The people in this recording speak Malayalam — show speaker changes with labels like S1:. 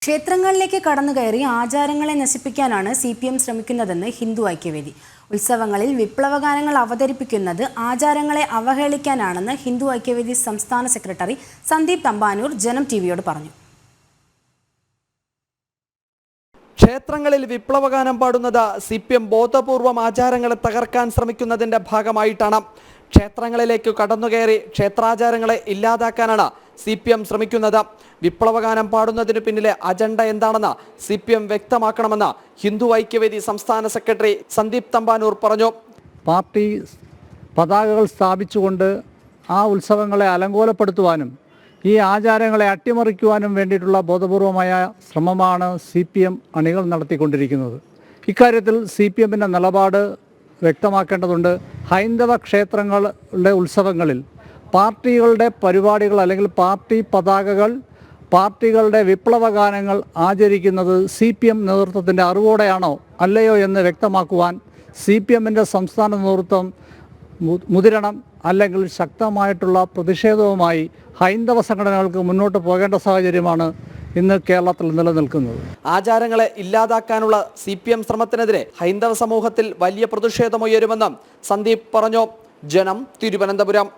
S1: ക്ഷേത്രങ്ങളിലേക്ക് കടന്നുകയറി ആചാരങ്ങളെ നശിപ്പിക്കാനാണ് CPM ശ്രമിക്കുന്നതെന്ന് ഹിന്ദു ഐക്യവേദി. ഉത്സവങ്ങളിൽ വിപ്ലവഗാനങ്ങൾ അവതരിപ്പിക്കുന്നത് ആചാരങ്ങളെ അവഹേളിക്കാനാണെന്ന് ഹിന്ദു ഐക്യവേദി സംസ്ഥാന സെക്രട്ടറി സന്ദീപ് തമ്പാനൂർ ജനം ടിവിയോട് പറഞ്ഞു.
S2: ക്ഷേത്രങ്ങളിൽ വിപ്ലവഗാനം പാടുന്നത് CPM ബോധപൂർവം ആചാരങ്ങളെ തകർക്കാൻ ശ്രമിക്കുന്നതിന്റെ ഭാഗമായിട്ടാണ്. ക്ഷേത്രങ്ങളിലേക്ക് കടന്നുകയറി ക്ഷേത്രാചാരങ്ങളെ ഇല്ലാതാക്കാനാണ് CPM ശ്രമിക്കുന്നത്. വിപ്ലവഗാനം പാടുന്നതിന് പിന്നിലെ അജണ്ട എന്താണെന്ന് CPM വ്യക്തമാക്കണമെന്ന് ഹിന്ദു ഐക്യവേദി സംസ്ഥാന സെക്രട്ടറി സന്ദീപ് തമ്പാനൂർ പറഞ്ഞു.
S3: പാർട്ടി പതാകകൾ സ്ഥാപിച്ചുകൊണ്ട് ആ ഉത്സവങ്ങളെ അലങ്കോലപ്പെടുത്തുവാനും ഈ ആചാരങ്ങളെ അട്ടിമറിക്കുവാനും വേണ്ടിയിട്ടുള്ള ബോധപൂർവമായ ശ്രമമാണ് CPM അണികൾ നടത്തിക്കൊണ്ടിരിക്കുന്നത്. ഇക്കാര്യത്തിൽ CPMൻ്റെ നിലപാട് വ്യക്തമാക്കേണ്ടതുണ്ട്. ഹൈന്ദവ ക്ഷേത്രങ്ങളുടെ ഉത്സവങ്ങളിൽ പാർട്ടികളുടെ പരിപാടികൾ അല്ലെങ്കിൽ പാർട്ടി പതാകകൾ, പാർട്ടികളുടെ വിപ്ലവഗാനങ്ങൾ ആചരിക്കുന്നത് CPM നേതൃത്വത്തിൻ്റെ അറിവോടെയാണോ അല്ലയോ എന്ന് വ്യക്തമാക്കുവാൻ CPMൻ്റെ സംസ്ഥാന നേതൃത്വം മുതിരണം. അല്ലെങ്കിൽ ശക്തമായിട്ടുള്ള പ്രതിഷേധവുമായി ഹൈന്ദവ സംഘടനകൾക്ക് മുന്നോട്ട് പോകേണ്ട സാഹചര്യമാണ് ഇന്ന് കേരളത്തിൽ നിലനിൽക്കുന്നത്.
S2: ആചാരങ്ങളെ ഇല്ലാതാക്കാനുള്ള CPM ശ്രമത്തിനെതിരെ ഹൈന്ദവ സമൂഹത്തിൽ വലിയ പ്രതിഷേധമുയരുമെന്നും സന്ദീപ് പറഞ്ഞു. ജനം, തിരുവനന്തപുരം.